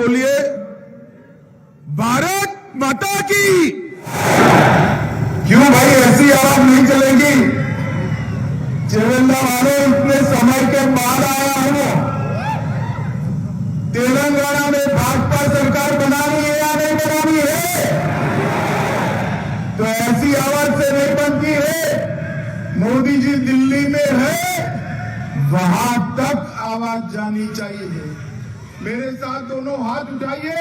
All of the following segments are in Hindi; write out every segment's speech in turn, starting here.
बोलिए भारत माता की। क्यों भाई ऐसी आवाज नहीं चलेगी? चेवेल्ला वाले इतने समय के बाद आया हूं। तेलंगाना में भाजपा सरकार बनानी है या नहीं बनानी है? तो ऐसी आवाज से नहीं बनती है। मोदी जी दिल्ली में है, वहां तक आवाज जानी चाहिए। मेरे साथ दोनों हाथ उठाइए,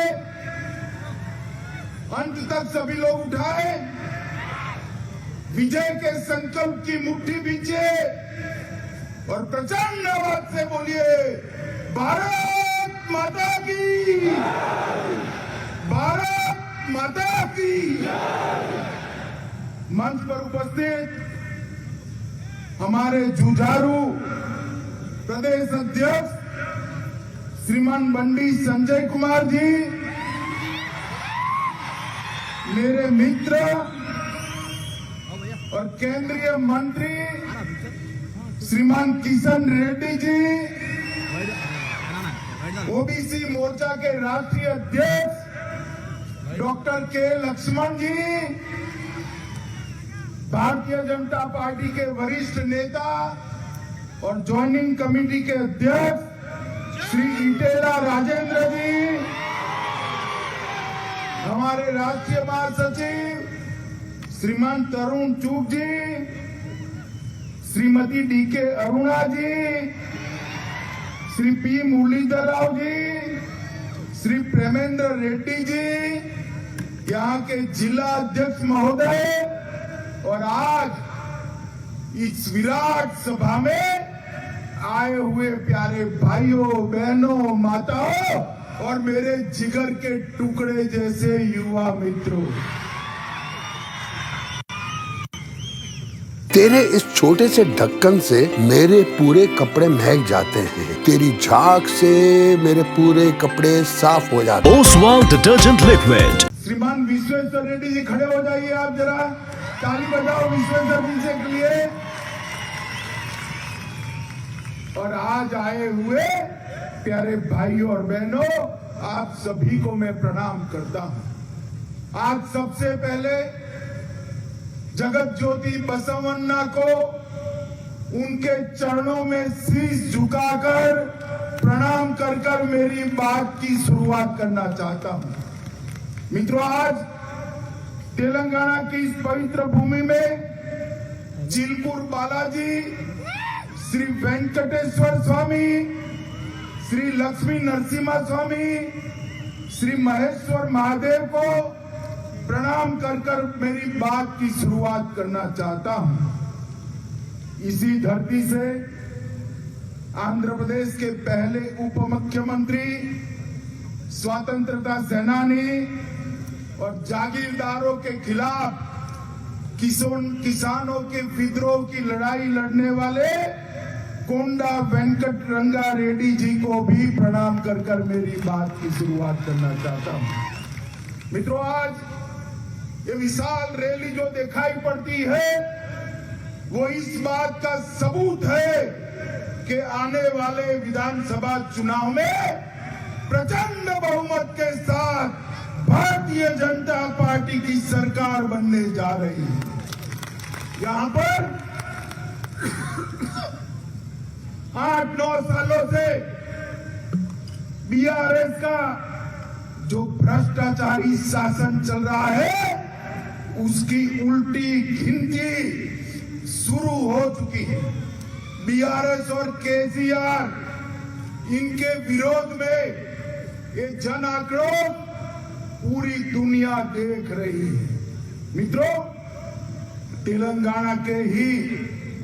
अंत तक सभी लोग उठाए, विजय के संकल्प की मुट्ठी बीचे और प्रचंड आवाज से बोलिए भारत माता की, भारत माता की। मंच पर उपस्थित हमारे जुझारू प्रदेश अध्यक्ष श्रीमान बंडी संजय कुमार जी, मेरे मित्र और केंद्रीय मंत्री श्रीमान किशन रेड्डी जी, ओबीसी मोर्चा के राष्ट्रीय अध्यक्ष डॉक्टर के लक्ष्मण जी, भारतीय जनता पार्टी के वरिष्ठ नेता और ज्वाइनिंग कमेटी के अध्यक्ष श्री इटेला राजेंद्र जी, हमारे राष्ट्रीय महासचिव श्रीमान तरुण चूक जी, श्रीमती डीके अरुणा जी, श्री पी मुरलीधर राव जी, श्री प्रेमेंद्र रेड्डी जी, यहाँ के जिला अध्यक्ष महोदय, और आज इस विराट सभा में आए हुए प्यारे भाइयों बहनों माताओं और मेरे जिगर के टुकड़े जैसे युवा मित्रों, तेरे इस छोटे से ढक्कन से मेरे पूरे कपड़े महक जाते हैं। तेरी झाग से मेरे पूरे कपड़े साफ हो जाते हैं। Oswal detergent liquid. श्रीमान विश्वेश्वर रेड्डी जी खड़े हो जाइए, आप जरा ताली बजाओ विश्वेश्वर जी से के लिए। और आज आए हुए प्यारे भाइयों और बहनों, आप सभी को मैं प्रणाम करता हूं। आज सबसे पहले जगत ज्योति बसवन्ना को उनके चरणों में शीश झुकाकर प्रणाम कर कर मेरी बात की शुरुआत करना चाहता हूं। मित्रों, आज तेलंगाना की इस पवित्र भूमि में चिलकुर बालाजी, श्री वेंकटेश्वर स्वामी, श्री लक्ष्मी नरसिम्हा स्वामी, श्री महेश्वर महादेव को प्रणाम कर कर मेरी बात की शुरुआत करना चाहता हूं। इसी धरती से आंध्र प्रदेश के पहले उप मुख्यमंत्री, स्वतंत्रता सेनानी और जागीरदारों के खिलाफ किसानों के विद्रोह की लड़ाई लड़ने वाले कोंडा वेंकट रंगा रेड्डी जी को भी प्रणाम कर कर मेरी बात की शुरुआत करना चाहता हूं। मित्रों, आज ये विशाल रैली जो दिखाई पड़ती है वो इस बात का सबूत है कि आने वाले विधानसभा चुनाव में प्रचंड बहुमत के साथ भारतीय जनता पार्टी की सरकार बनने जा रही है। यहां पर 8-9 सालों से बीआरएस का जो भ्रष्टाचारी शासन चल रहा है उसकी उल्टी गिनती शुरू हो चुकी है। बीआरएस और केसीआर इनके विरोध में ये जन आक्रोश पूरी दुनिया देख रही है। मित्रों, तेलंगाना के ही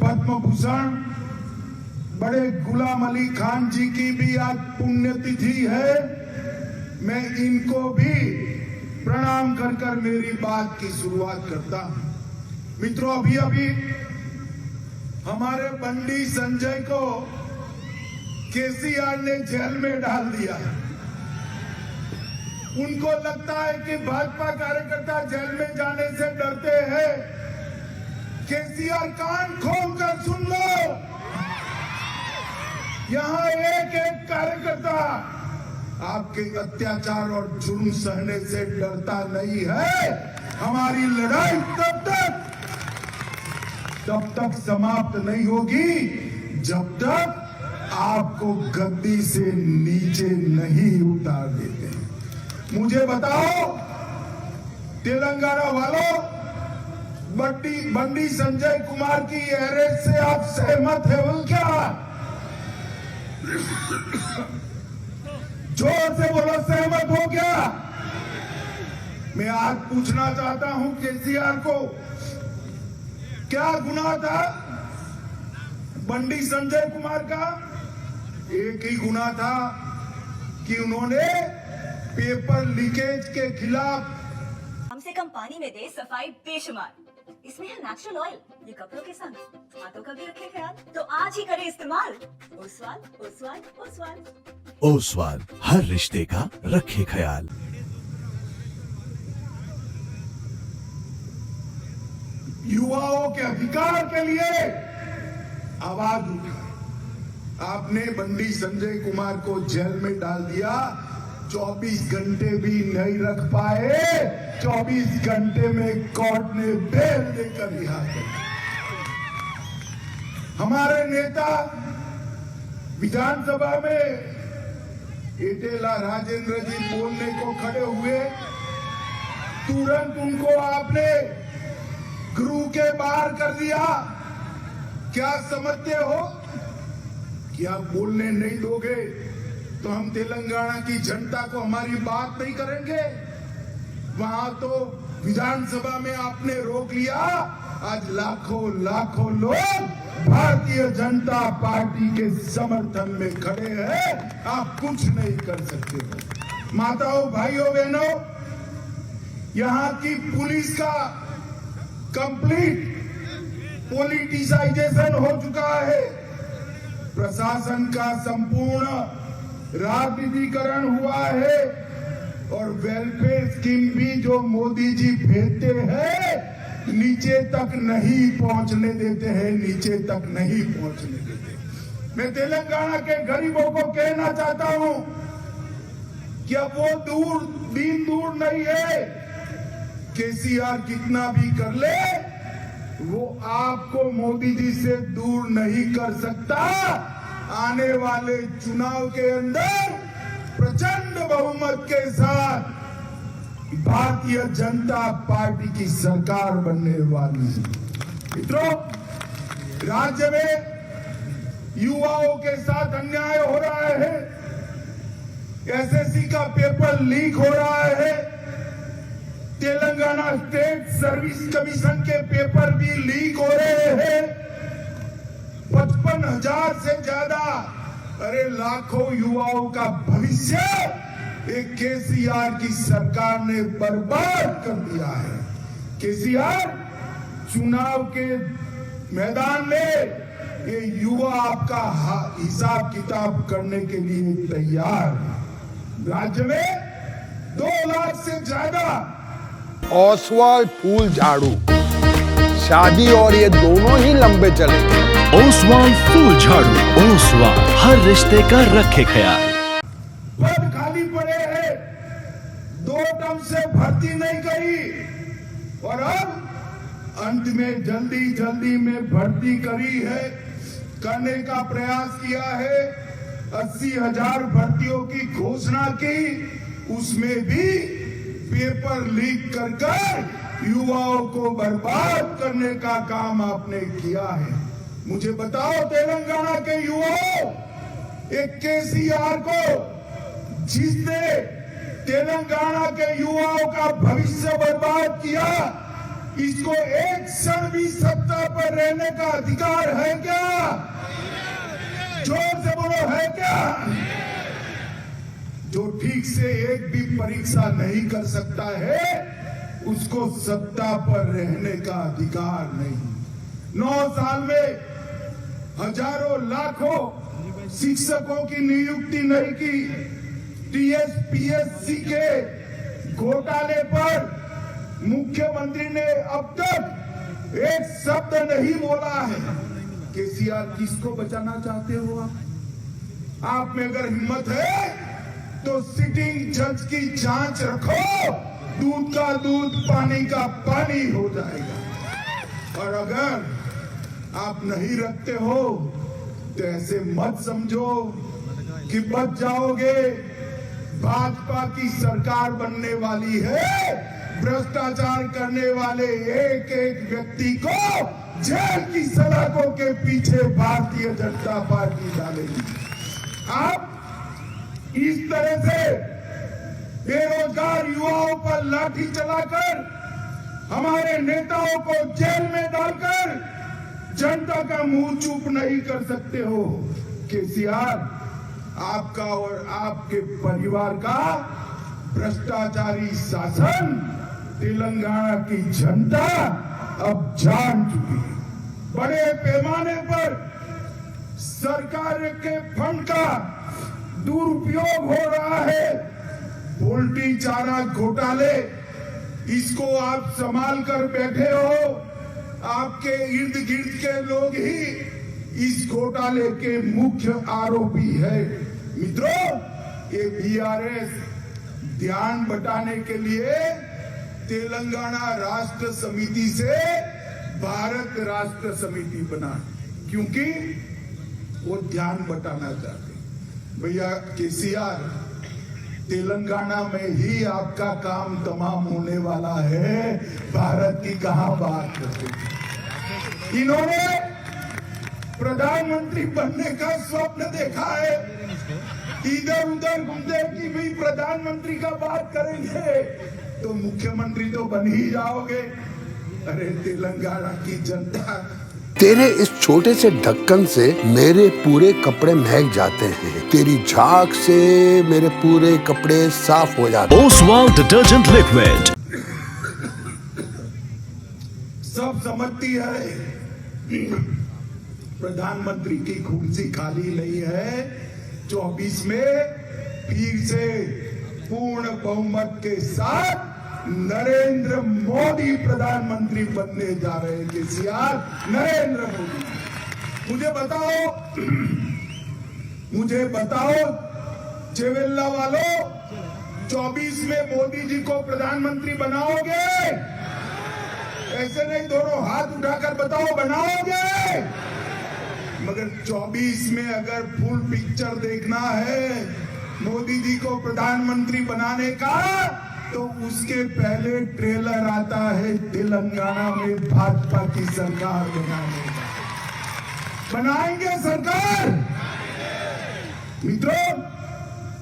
पद्म भूषण बड़े गुलाम अली खान जी की भी आज पुण्यतिथि है। मैं इनको भी प्रणाम कर कर मेरी बात की शुरुआत करता हूं। मित्रों, अभी अभी हमारे बंडी संजय को केसीआर ने जेल में डाल दिया। उनको लगता है कि भाजपा कार्यकर्ता जेल में जाने से डरते हैं। केसीआर कान खोल कर सुन लो, यहां एक एक कार्यकर्ता आपके अत्याचार और जुर्म सहने से डरता नहीं है। हमारी लड़ाई तब तक समाप्त नहीं होगी जब तक आपको गद्दी से नीचे नहीं उतार देते। मुझे बताओ तेलंगाना वालों, बंडी संजय कुमार की अरेस्ट से आप सहमत है बोल क्या? जोर से बोलो, सहमत हो क्या? मैं आज पूछना चाहता हूं केसीआर को, क्या गुनाह था बंडी संजय कुमार का? एक ही गुनाह था कि उन्होंने पेपर लीकेज के खिलाफ कम से कम पानी में दे सफाई बेशुमार। इसमें है नेचुरल ऑयल, ये कपड़ों के संग हाथों का भी रखे ख्याल, तो आज ही करें इस्तेमाल। ओसवाल ओसवाल ओसवाल ओसवाल, हर रिश्ते का रखे ख्याल। युवाओं के अधिकार के लिए आवाज उठाई। आपने बंडी संजय कुमार को जेल में डाल दिया, 24 घंटे भी नहीं रख पाए। 24 घंटे में कोर्ट ने बेल देकर रिहा कर दिया। हमारे नेता विधानसभा में एटेला राजेंद्र जी बोलने को खड़े हुए, तुरंत उनको आपने गृह के बाहर कर दिया। क्या समझते हो कि आप बोलने नहीं दोगे तो हम तेलंगाना की जनता को हमारी बात नहीं करेंगे? वहां तो विधानसभा में आपने रोक लिया। आज लाखों लाखों लोग भारतीय जनता पार्टी के समर्थन में खड़े हैं, आप कुछ नहीं कर सकते हो। माताओं, भाइयों, बहनों, यहाँ की पुलिस का कंप्लीट पॉलिटिसाइजेशन हो चुका है। प्रशासन का संपूर्ण राजनीतिकरण हुआ है और वेलफेयर स्कीम भी जो मोदी जी भेजते हैं नीचे तक नहीं पहुंचने देते हैं, नीचे तक नहीं पहुंचने देते। मैं तेलंगाना के गरीबों को कहना चाहता हूं कि अब वो दिन दूर नहीं है। केसीआर कितना भी कर ले, वो आपको मोदी जी से दूर नहीं कर सकता। आने वाले चुनाव के अंदर प्रचंड बहुमत के साथ भारतीय जनता पार्टी की सरकार बनने वाली है। मित्रों, राज्य में युवाओं के साथ अन्याय हो रहा है। एसएससी का पेपर लीक हो रहा है। तेलंगाना स्टेट सर्विस कमीशन के पेपर भी लीक हो रहे हैं। 55,000 से ज्यादा, अरे लाखों युवाओं का भविष्य एक केसीआर की सरकार ने बर्बाद कर दिया है। केसीआर चुनाव के मैदान में ये युवा आपका हिसाब किताब करने के लिए तैयार है। राज्य में 2 लाख से ज्यादा ओसवाल फूल झाड़ू, शादी और ये दोनों ही लंबे चलेंगे। ओसवाल फूल झाड़ू, ओसवाल, हर रिश्ते का रखे ख्याल। पद खाली पड़े हैं, 2 टर्म से भर्ती नहीं करी और अब अंत में जल्दी में भर्ती करी है, करने का प्रयास किया है। 80,000 भर्तियों की घोषणा की, उसमें भी पेपर लीक कर युवाओं को बर्बाद करने का काम आपने किया है। मुझे बताओ तेलंगाना के युवाओं, एक केसीआर को जिसने तेलंगाना के युवाओं का भविष्य बर्बाद किया, इसको एक क्षण भी सत्ता पर रहने का अधिकार है क्या? जोर से बोलो, है क्या? जो ठीक से एक भी परीक्षा नहीं कर सकता है, उसको सत्ता पर रहने का अधिकार नहीं। 9 साल में हजारों लाखों शिक्षकों की नियुक्ति नहीं की। टीएसपीएससी के घोटाले पर मुख्यमंत्री ने अब तक एक शब्द नहीं बोला है। केसीआर किसको बचाना चाहते हो आप में अगर हिम्मत है तो सिटिंग जज की जांच रखो, दूध का दूध पानी का पानी हो जाएगा। और अगर आप नहीं रखते हो तो ऐसे मत समझो कि बच जाओगे। भाजपा की सरकार बनने वाली है, भ्रष्टाचार करने वाले एक एक व्यक्ति को जेल की सलाखों के पीछे भारतीय जनता पार्टी डालेगी। आप इस तरह से बेरोजगार युवाओं पर लाठी चलाकर, हमारे नेताओं को जेल में डालकर जनता का मुंह चुप नहीं कर सकते हो। केसीआर, आपका और आपके परिवार का भ्रष्टाचारी शासन तेलंगाना की जनता अब जान चुकी है। बड़े पैमाने पर सरकार के फंड का दुरुपयोग हो रहा है। पोल्ट्री चारा घोटाले, इसको आप संभाल कर बैठे हो। आपके इर्द गिर्द के लोग ही इस घोटाले के मुख्य आरोपी है। मित्रों, ये बीआरएस ध्यान बटाने के लिए तेलंगाना राष्ट्र समिति से भारत राष्ट्र समिति बना, क्योंकि वो ध्यान बटाना चाहते। भैया केसीआर, तेलंगाना में ही आपका काम तमाम होने वाला है, भारत की कहां बात करते। इन्होंने प्रधानमंत्री बनने का स्वप्न देखा है, इधर उधर घूमते कि भाई प्रधानमंत्री का बात करेंगे तो मुख्यमंत्री तो बन ही जाओगे। अरे तेलंगाना की जनता, तेरे इस छोटे से ढक्कन से मेरे पूरे कपड़े महक जाते हैं, तेरी झाग से मेरे पूरे कपड़े साफ हो जाते हैं। Oswal detergent liquid. सब समझती है प्रधानमंत्री की कुर्सी खाली नहीं है। 24 में फिर से पूर्ण बहुमत के साथ नरेंद्र मोदी प्रधानमंत्री बनने जा रहे हैं। केसीआर, नरेंद्र मोदी। मुझे बताओ चेवेल्ला वालों, 24 में मोदी जी को प्रधानमंत्री बनाओगे? ऐसे नहीं, दोनों हाथ उठाकर बताओ, बनाओगे? मगर 24 में अगर फुल पिक्चर देखना है मोदी जी को प्रधानमंत्री बनाने का, तो उसके पहले ट्रेलर आता है तेलंगाना में भाजपा की सरकार बनाने का। बनाएंगे सरकार। मित्रों,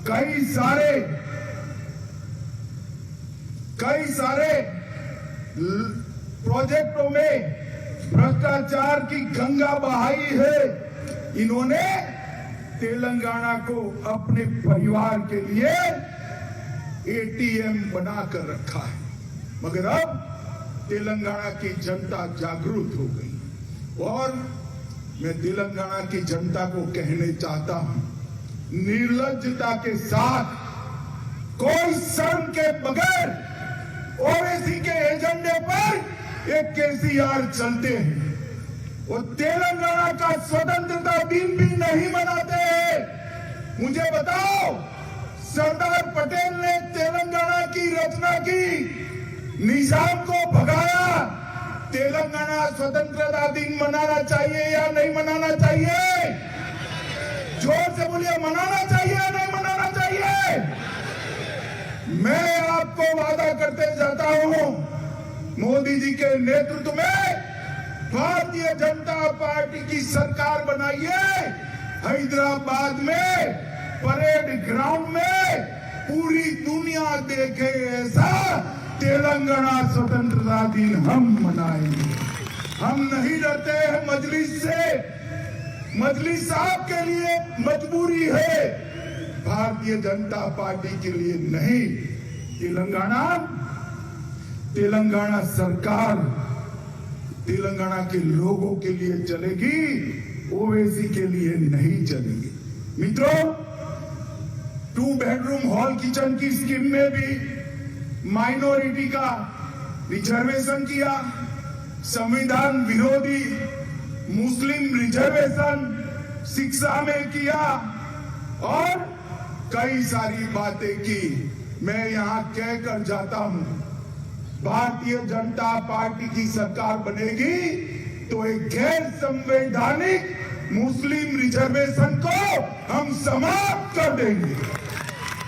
कई सारे प्रोजेक्टों में भ्रष्टाचार की गंगा बहाई है। इन्होंने तेलंगाना को अपने परिवार के लिए एटीएम बनाकर रखा है। मगर अब तेलंगाना की जनता जागरूक हो गई और मैं तेलंगाना की जनता को कहने चाहता हूं, निर्लज्जता के साथ, कोई शर्म के बगैर ओवैसी के एजेंडे पर एक केसीआर चलते हैं। वो तेलंगाना का स्वतंत्रता दिन भी नहीं मनाते हैं। मुझे बताओ, सरदार पटेल ने तेलंगाना की रचना की, निजाम को भगाया। तेलंगाना स्वतंत्रता दिन मनाना चाहिए या नहीं मनाना चाहिए? जोर से बोलिए, मनाना चाहिए या नहीं मनाना चाहिए? मैं आपको वादा करते जाता हूं, मोदी जी के नेतृत्व में भारतीय जनता पार्टी की सरकार बनाइए। हैदराबाद में परेड ग्राउंड में पूरी दुनिया देखे ऐसा तेलंगाना स्वतंत्रता दिन हम मनाएंगे। हम नहीं डरते हैं मजलिस से। मजलिस आपके लिए मजबूरी है, भारतीय जनता पार्टी के लिए नहीं। तेलंगाना सरकार तेलंगाना के लोगों के लिए चलेगी, ओवैसी के लिए नहीं चलेगी। मित्रों, 2 बेडरूम हॉल किचन की स्कीम में भी माइनॉरिटी का रिजर्वेशन किया, संविधान विरोधी मुस्लिम रिजर्वेशन शिक्षा में किया और कई सारी बातें की। मैं यहाँ कहकर जाता हूँ, भारतीय जनता पार्टी की सरकार बनेगी तो एक गैर संवैधानिक मुस्लिम रिजर्वेशन को हम समाप्त कर देंगे।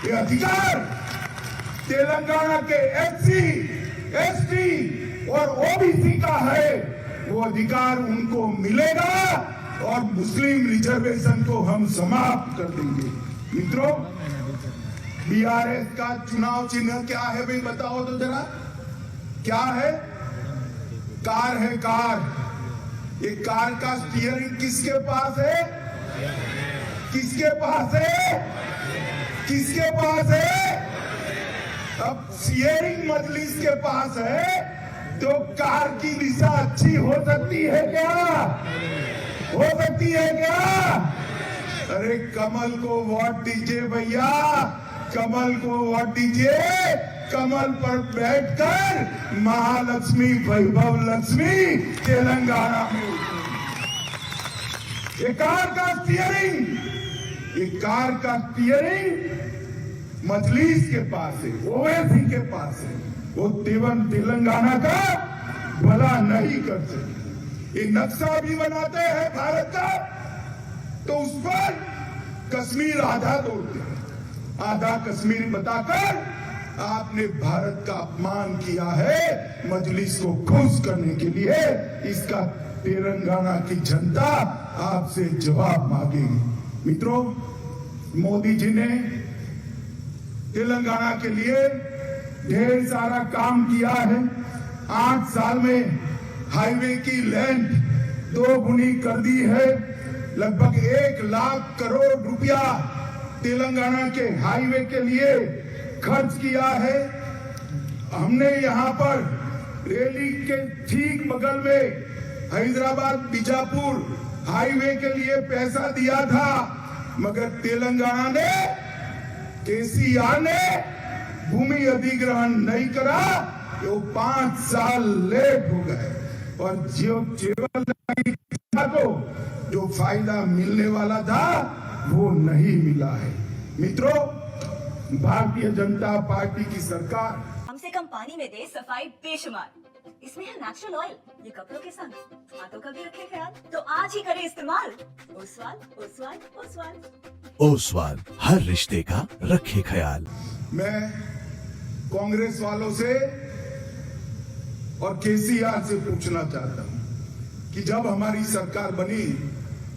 ये अधिकार तेलंगाना के एससी, एसटी और ओबीसी का है, वो अधिकार उनको मिलेगा और मुस्लिम रिजर्वेशन को हम समाप्त कर देंगे। मित्रों, बीआरएस का चुनाव चिन्ह क्या है भाई, बताओ तो जरा, क्या है? कार है, कार। ये कार का स्टीयरिंग किसके पास है? किसके पास है? किसके पास है? अब स्टीयरिंग मजलिस के पास है तो कार की दिशा अच्छी हो सकती है क्या? हो सकती है क्या? अरे कमल को वोट दीजिए भैया, कमल को वोट दीजिए। कमल पर बैठकर महालक्ष्मी, वैभव लक्ष्मी तेलंगाना में। ये कार का स्टीयरिंग, ये कार का स्टीयरिंग मजलिस के पास है, ओवैसी के पास है। वो तेलंगाना का भला नहीं कर सकते। ये नक्शा भी बनाते हैं भारत का, तो उस पर कश्मीर आधा तोड़ते हैं, आधा कश्मीर बताकर आपने भारत का अपमान किया है मजलिस को खुश करने के लिए। इसका तेलंगाना की जनता आपसे जवाब मांगेगी। मित्रों, मोदी जी ने तेलंगाना के लिए ढेर सारा काम किया है। 8 साल में हाईवे की लेंथ 2 गुनी कर दी है। लगभग 1 लाख करोड़ रुपया तेलंगाना के हाईवे के लिए खर्च किया है। हमने यहाँ पर रैली के ठीक बगल में हैदराबाद बीजापुर हाईवे के लिए पैसा दिया था, मगर तेलंगाना ने, केसीआर ने भूमि अधिग्रहण नहीं करा, तो 5 साल लेट हो गए और को जो फायदा मिलने वाला था वो नहीं मिला है। मित्रों, भारतीय जनता पार्टी की सरकार हमसे कम पानी में दे सफाई बेशुमार, इसमें है नेचुरल ऑयल, ये कपड़ों के संग हाथों का भी रखे ख्याल, तो आज ही करें इस्तेमाल ओसवाल, ओसवाल, ओसवाल। ओसवाल, हर रिश्ते का रखे ख्याल। मैं कांग्रेस वालों से और केसीआर से पूछना चाहता हूं कि जब हमारी सरकार बनी,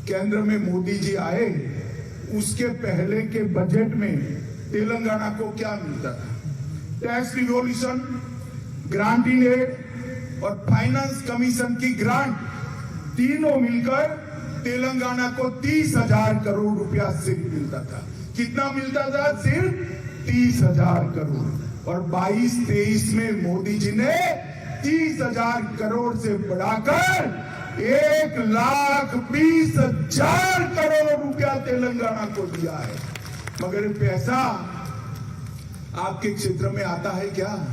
केंद्र में मोदी जी आए, उसके पहले के बजट में तेलंगाना को क्या मिलता था? Tax revolution, grant in aid और फाइनेंस कमीशन की ग्रांट तीनों मिलकर तेलंगाना को 30,000 करोड़ रुपया सिर्फ मिलता था। कितना मिलता था? सिर्फ 30,000 करोड़। और 22-23 में मोदी जी ने 30,000 करोड़ से बढ़ाकर 1,20,000 करोड़ रुपया तेलंगाना को दिया है। मगर पैसा आपके क्षेत्र में आता है क्या?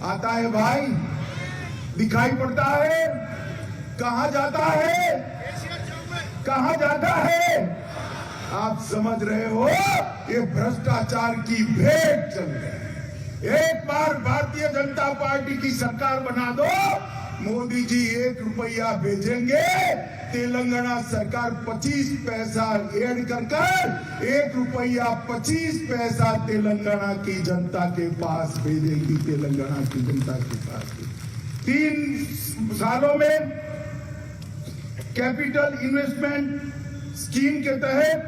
आता है भाई? दिखाई पड़ता है? कहां जाता है? कहां जाता है? आप समझ रहे हो, ये भ्रष्टाचार की भेंट चल रही है। एक बार भारतीय जनता पार्टी की सरकार बना दो, मोदी जी 1 रुपया भेजेंगे, तेलंगाना सरकार 25 पैसा ऐड कर 1 रुपया 25 पैसा तेलंगाना की जनता के पास भेजेगी। तेलंगाना की जनता के पास 3 सालों में कैपिटल इन्वेस्टमेंट स्कीम के तहत,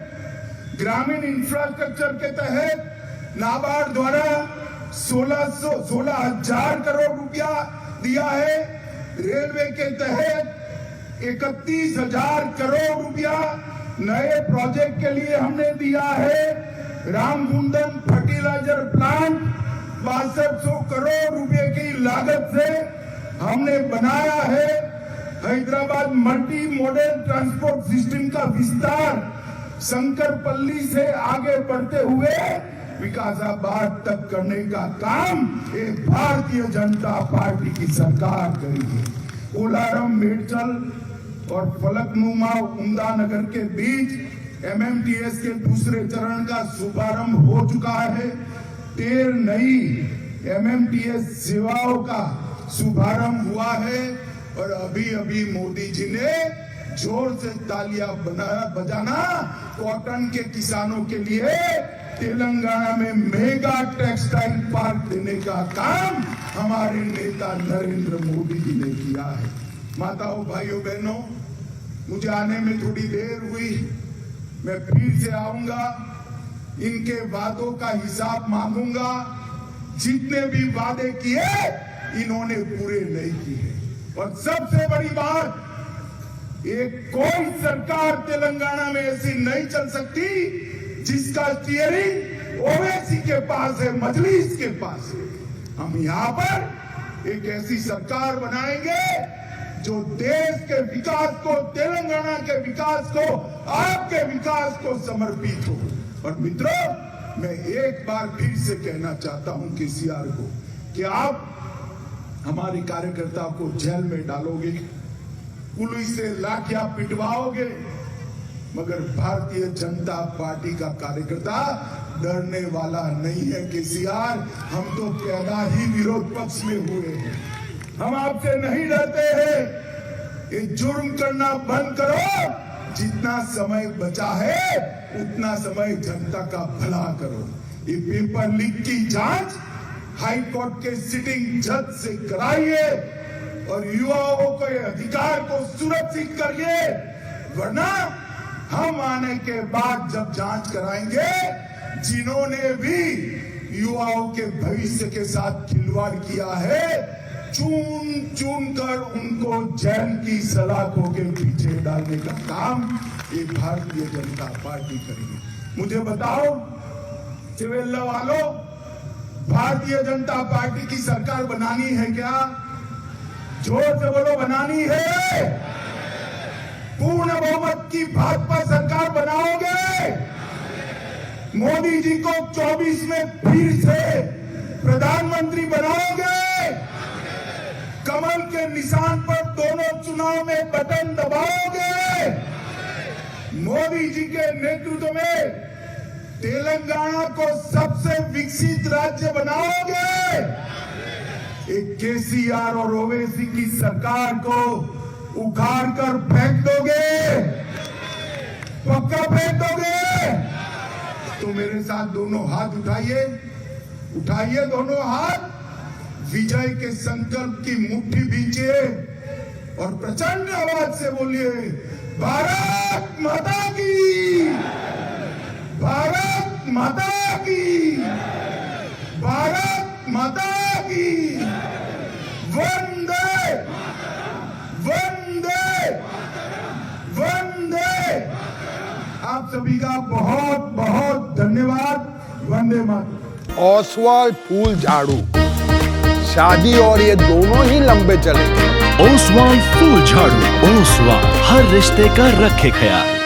ग्रामीण इंफ्रास्ट्रक्चर के तहत नाबार्ड द्वारा 16,000 करोड़ रुपया दिया है। रेलवे के तहत 31,000 करोड़ रुपया नए प्रोजेक्ट के लिए हमने दिया है। रामगुंडम फर्टिलाइजर प्लांट 6200 करोड़ रुपए की लागत से हमने बनाया है। Hyderabad multi modal transport system का विस्तार शंकरपल्ली से आगे बढ़ते हुए विकासाबाद तक करने का काम एक भारतीय जनता पार्टी की सरकार करेगी। कोलारम, मेडचल और फलकनुमा उमदा नगर के बीच एमएमटीएस के दूसरे चरण का शुभारंभ हो चुका है। 13 नई एमएमटीएस सेवाओं का शुभारंभ हुआ है और अभी अभी मोदी जी ने जोर से तालियां बजाना कॉटन के किसानों के लिए तेलंगाना में मेगा टेक्सटाइल पार्क देने का काम हमारे नेता नरेंद्र मोदी जी ने किया है। माताओं, भाइयों, बहनों, मुझे आने में थोड़ी देर हुई, मैं फिर से आऊंगा, इनके वादों का हिसाब मांगूंगा। जितने भी वादे किए इन्होंने पूरे नहीं किए और सबसे बड़ी बात, एक कोई सरकार तेलंगाना में ऐसी नहीं चल सकती जिसका स्टीयरिंग ओवैसी के पास है, मजलिस के पास है। हम यहाँ पर एक ऐसी सरकार बनाएंगे जो देश के विकास को, तेलंगाना के विकास को, आपके विकास को समर्पित हो। और मित्रों, मैं एक बार फिर से कहना चाहता हूं केसीआर को कि आप हमारे कार्यकर्ता को जेल में डालोगे, पुलिस से लाठियां पिटवाओगे, मगर भारतीय जनता पार्टी का कार्यकर्ता डरने वाला नहीं है। केसीआर, हम तो पैदा ही विरोध पक्ष में हुए हैं, हम आपसे नहीं डरते हैं। ये जुर्म करना बंद करो, जितना समय बचा है उतना समय जनता का भला करो। ये पेपर लीक की जांच हाई कोर्ट के सिटिंग जज से कराइए और युवाओं के अधिकार को सुरक्षित करिए, वरना हम आने के बाद जब जांच कराएंगे, जिन्होंने भी युवाओं के भविष्य के साथ खिलवाड़ किया है, चुन चुन कर उनको जेल की सलाखों के पीछे डालने का काम ये भारतीय जनता पार्टी करेगी। मुझे बताओ चिवेल्ला वालों, भारतीय जनता पार्टी की सरकार बनानी है क्या? जोर से बोलो, बनानी है? पूर्ण बहुमत की भाजपा सरकार बनाओगे? मोदी जी को 24 में फिर से प्रधानमंत्री बनाओगे? कमल के निशान पर दोनों चुनाव में बटन दबाओगे? मोदी जी के नेतृत्व में तेलंगाना को सबसे विकसित राज्य बनाओगे? एक केसीआर और ओवैसी की सरकार को उखाड़ कर फेंक दोगे? पक्का फेंक दोगे? तो मेरे साथ दोनों हाथ उठाइए, उठाइए दोनों हाथ, विजय के संकल्प की मुट्ठी भींचिए और प्रचंड आवाज से बोलिए, भारत माता की, भारत माता की, भारत माता की, वंदे वंदे वंदे। आप सभी का बहुत बहुत धन्यवाद। वंदे मातरम। ओसवाल फूल झाड़ू, शादी और ये दोनों ही लंबे चलेंगे। ओसवाल फूल झाड़ू, ओसवाल हर रिश्ते का रखे ख्याल।